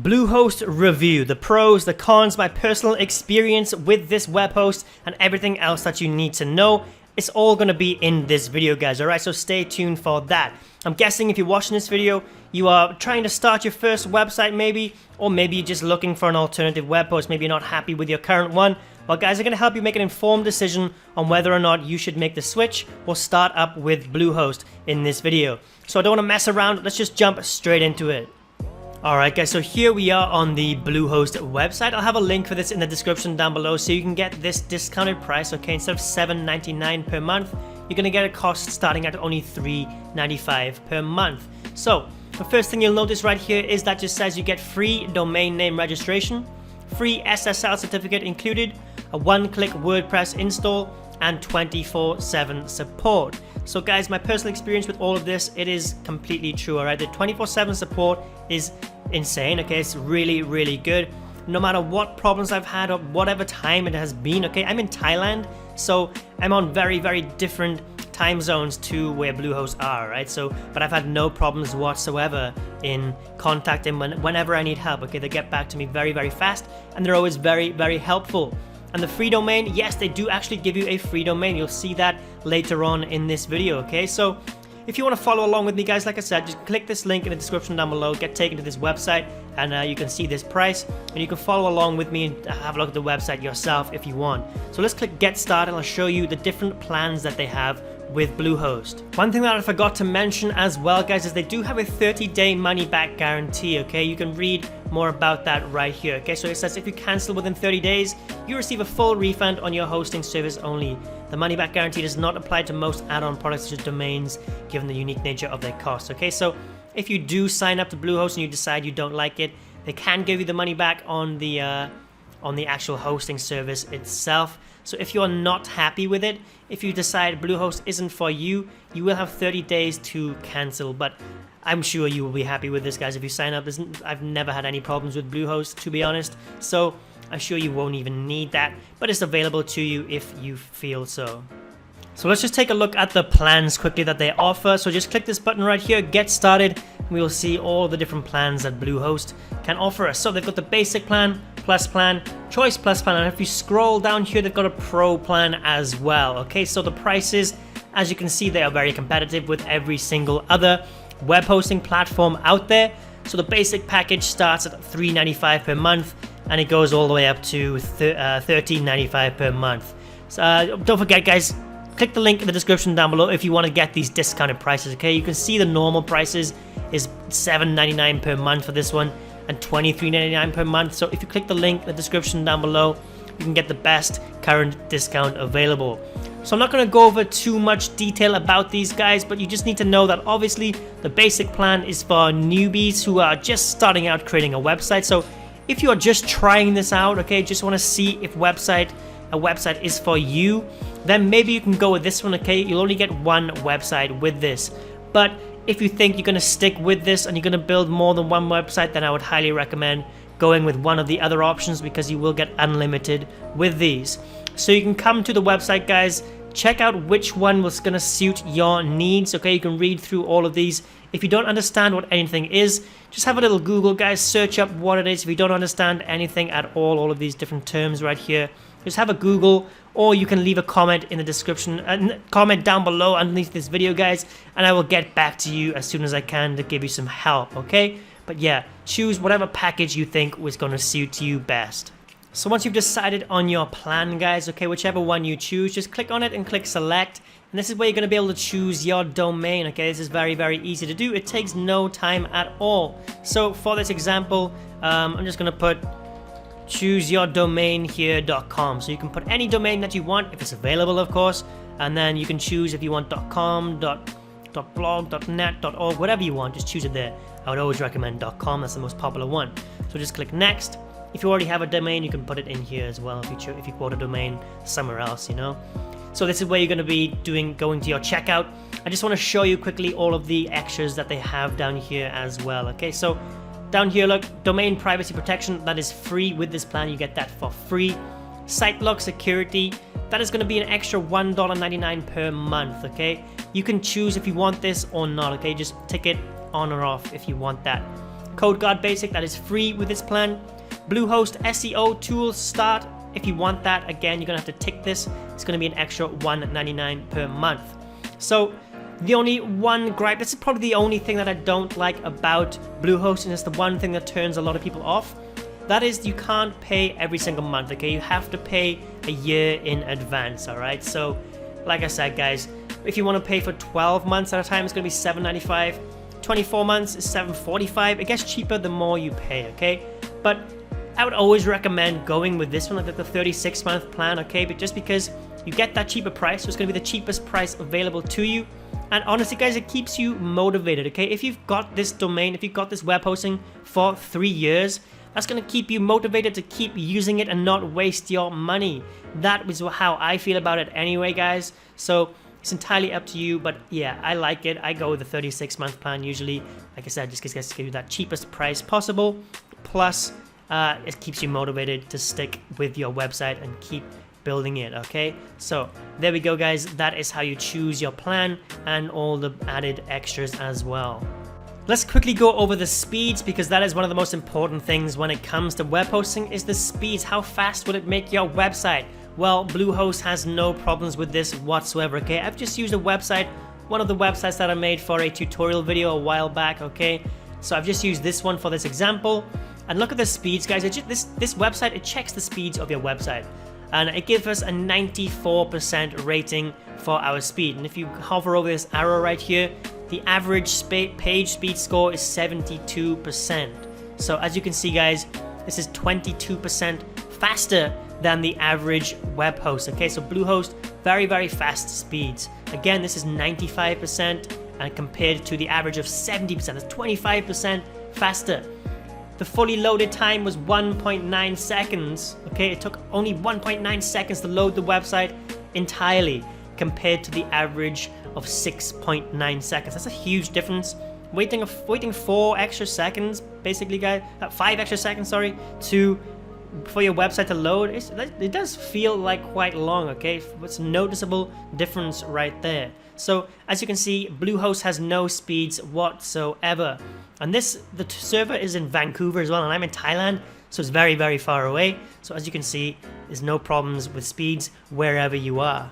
Bluehost review, the pros, the cons, my personal experience with this web host, and everything else that you need to know. It's all going to be in this video, guys, alright? So stay tuned for that. I'm guessing if you're watching this video, you are trying to start your first website maybe, or maybe you're just looking for an alternative web host. Maybe you're not happy with your current one. Well, guys, I'm going to help you make an informed decision on whether or not you should make the switch or start up with Bluehost in this video. So I don't want to mess around. Let's just jump straight into it. Alright guys, so here we are on the Bluehost website. I'll have a link for this in the description down below so you can get this discounted price, okay? Instead of $7.99 per month, you're going to get a cost starting at only $3.95 per month. So, the first thing you'll notice right here is that just says you get free domain name registration, free SSL certificate included, a one-click WordPress install, and 24/7 support. So guys, my personal experience with all of this, it is completely true, alright? The 24/7 support is insane, okay? It's really, really good. No matter what problems I've had or whatever time it has been, okay? I'm in Thailand, so I'm on very, very different time zones to where Bluehost are, right? So, but I've had no problems whatsoever in contacting whenever I need help, okay? They get back to me very, very fast, and they're always very, very helpful. And the free domain, yes, they do actually give you a free domain. You'll see that later on in this video, okay? So if you want to follow along with me, guys, like I said, just click this link in the description down below, get taken to this website, and you can see this price, and you can follow along with me and have a look at the website yourself if you want. So let's click Get Started, and I'll show you the different plans that they have with Bluehost. One thing that I forgot to mention as well, guys, is they do have a 30-day money-back guarantee, okay? You can read more about that right here, okay? So it says if you cancel within 30 days, you receive a full refund on your hosting service only. The money-back guarantee does not apply to most add-on products such as domains, given the unique nature of their costs, okay? So if you do sign up to Bluehost and you decide you don't like it, they can give you the money back on the actual hosting service itself. So if you're not happy with it, if you decide Bluehost isn't for you, you will have 30 days to cancel. But I'm sure you will be happy with this, guys. If you sign up, I've never had any problems with Bluehost, to be honest. So I'm sure you won't even need that, but it's available to you if you feel so. So let's just take a look at the plans quickly that they offer. So just click this button right here, Get Started. We will see all the different plans that Bluehost can offer us. So they've got the basic plan, plus plan, choice plus plan, and if you scroll down here, they've got a pro plan as well. Okay, so the prices, as you can see, they are very competitive with every single other web hosting platform out there. So the basic package starts at $3.95 per month, and it goes all the way up to $13.95 per month. So don't forget, guys, click the link in the description down below if you want to get these discounted prices, okay? You can see the normal prices is $7.99 per month for this one and $23.99 per month. So if you click the link in the description down below, you can get the best current discount available. So I'm not going to go over too much detail about these guys, but you just need to know that obviously the basic plan is for newbies who are just starting out creating a website. So if you are just trying this out, okay, just want to see if a website is for you, then maybe you can go with this one, okay? You'll only get one website with this. But if you think you're going to stick with this and you're going to build more than one website, then I would highly recommend going with one of the other options because you will get unlimited with these. So you can come to the website, guys, check out which one was going to suit your needs, okay? You can read through all of these. If you don't understand what anything is, just have a little Google, guys, search up what it is. If you don't understand anything at all of these different terms right here, just have a Google, or you can leave a comment in the description, comment down below underneath this video, guys, and I will get back to you as soon as I can to give you some help, okay? But yeah, choose whatever package you think was going to suit you best. So once you've decided on your plan, guys, okay, whichever one you choose, just click on it and click select. And this is where you're going to be able to choose your domain, okay? This is very, very easy to do. It takes no time at all. So for this example, I'm just going to put chooseyourdomainhere.com. So you can put any domain that you want, if it's available, of course. And then you can choose if you want .com, .blog, .net, .org, whatever you want, just choose it there. I would always recommend .com, that's the most popular one. So just click next. If you already have a domain, you can put it in here as well if you quote a domain somewhere else, you know. So this is where you're going to be going to your checkout. I just want to show you quickly all of the extras that they have down here as well, okay? So down here, look, domain privacy protection, that is free with this plan. You get that for free. Site lock security, that is going to be an extra $1.99 per month, okay? You can choose if you want this or not, okay? Just tick it on or off if you want that. CodeGuard Basic, that is free with this plan. Bluehost SEO Tools Start, if you want that, again, you're gonna have to tick this. It's gonna be an extra $1.99 per month. So the only one gripe, this is probably the only thing that I don't like about Bluehost, and it's the one thing that turns a lot of people off. That is, you can't pay every single month, okay? You have to pay a year in advance, all right? So, like I said, guys, if you want to pay for 12 months at a time, it's going to be $7.95. 24 months is $7.45. It gets cheaper the more you pay, okay? But I would always recommend going with this one, like the 36-month plan, okay? But just because you get that cheaper price, so it's going to be the cheapest price available to you. And honestly, guys, it keeps you motivated, okay? If you've got this domain, if you've got this web hosting for 3 years, that's going to keep you motivated to keep using it and not waste your money. That is how I feel about it anyway, guys. So it's entirely up to you, but yeah, I like it. I go with the 36-month plan usually. Like I said, just because it gives you that cheapest price possible. Plus, it keeps you motivated to stick with your website and keep building it, okay? So there we go, guys. That is how you choose your plan and all the added extras as well. Let's quickly go over the speeds, because that is one of the most important things when it comes to web hosting, is the speeds. How fast will it make your website? Well, Bluehost has no problems with this whatsoever, okay? I've just used a website, one of the websites that I made for a tutorial video a while back, okay? So I've just used this one for this example. And look at the speeds, guys. This website, it checks the speeds of your website. And it gives us a 94% rating for our speed. And if you hover over this arrow right here, the average page speed score is 72%. So as you can see, guys, this is 22% faster than the average web host. Okay, so Bluehost, very, very fast speeds. Again, this is 95%, and compared to the average of 70%, that's 25% faster. The fully loaded time was 1.9 seconds. Okay, it took only 1.9 seconds to load the website entirely, compared to the average of 6.9 seconds. That's a huge difference. Waiting 4 extra seconds, basically, guys, 5 extra seconds, sorry, for your website to load. It does feel like quite long, okay? It's a noticeable difference right there. So as you can see, Bluehost has no speeds whatsoever. And the server is in Vancouver as well, and I'm in Thailand, so it's very, very far away. So as you can see, there's no problems with speeds wherever you are.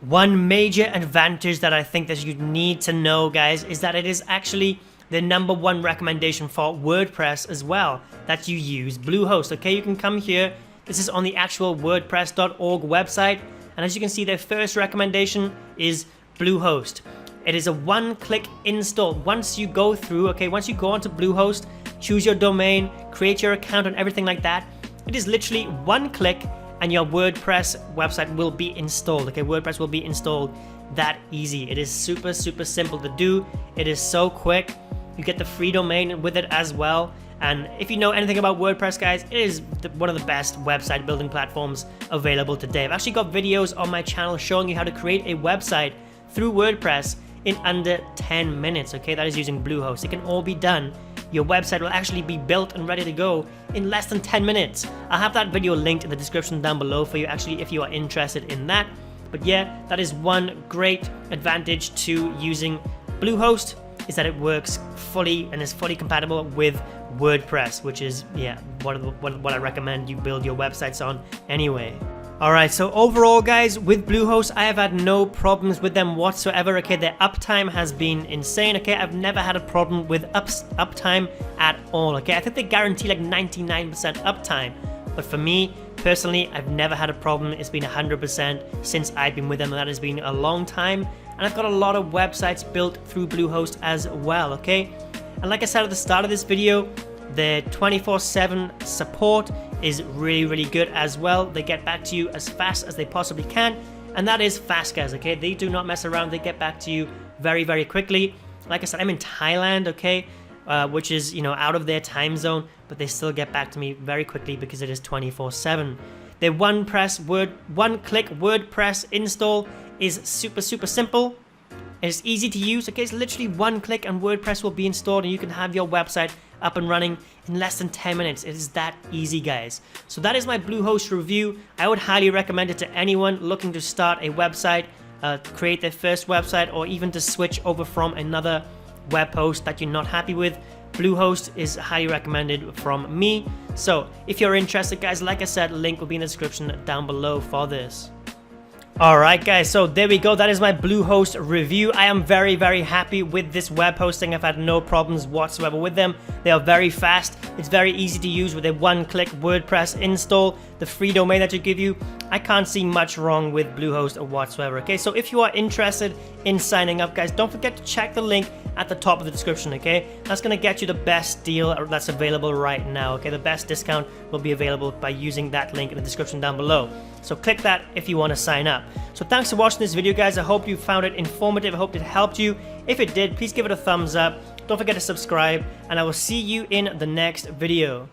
One major advantage that I think that you need to know, guys, is that it is actually the #1 recommendation for WordPress as well, that you use Bluehost. Okay, you can come here. This is on the actual WordPress.org website, and as you can see, their first recommendation is Bluehost. It is a one-click install. Once you go through, okay, once you go onto Bluehost, choose your domain, create your account and everything like that, it is literally one click and your WordPress website will be installed. Okay, WordPress will be installed that easy. It is super, super simple to do. It is so quick. You get the free domain with it as well. And if you know anything about WordPress, guys, it is one of the best website building platforms available today. I've actually got videos on my channel showing you how to create a website through WordPress in under 10 minutes. Okay, that is using Bluehost. It can all be done. Your website will actually be built and ready to go in less than 10 minutes. I'll have that video linked in the description down below for you, actually, if you are interested in that. But yeah, that is one great advantage to using Bluehost, is that it works fully and is fully compatible with WordPress, which is, yeah, what I recommend you build your websites on anyway. Alright, so overall, guys, with Bluehost, I have had no problems with them whatsoever. Okay, their uptime has been insane. Okay, I've never had a problem with uptime at all. Okay, I think they guarantee like 99% uptime, but for me personally, I've never had a problem. It's been 100% since I've been with them, and that has been a long time. And I've got a lot of websites built through Bluehost as well. Okay, and like I said at the start of this video, their 24/7 support is really, really good as well. They get back to you as fast as they possibly can, and that is fast, guys. Okay, they do not mess around. They get back to you very, very quickly. Like I said, I'm in Thailand, okay, which is, you know, out of their time zone, but they still get back to me very quickly because it is 24/7. Their one-click WordPress install is super, super simple. It's easy to use. Okay, it's literally one click and WordPress will be installed, and you can have your website up and running in less than 10 minutes. It is that easy, guys. So that is my Bluehost review. I would highly recommend it to anyone looking to start a website, create their first website, or even to switch over from another web host that you're not happy with. Bluehost is highly recommended from me. So if you're interested, guys, like I said, link will be in the description down below for this. Alright guys, so there we go. That is my Bluehost review. I am very happy with this web hosting. I've had no problems whatsoever with them. They are very fast. It's very easy to use with a one-click WordPress install. The free domain that they give you, I can't see much wrong with Bluehost whatsoever. Okay, so if you are interested in signing up, guys, don't forget to check the link at the top of the description, okay? That's gonna get you the best deal that's available right now, okay? The best discount will be available by using that link in the description down below. So click that if you want to sign up. So thanks for watching this video, guys. I hope you found it informative. I hope it helped you. If it did, please give it a thumbs up. Don't forget to subscribe, and I will see you in the next video.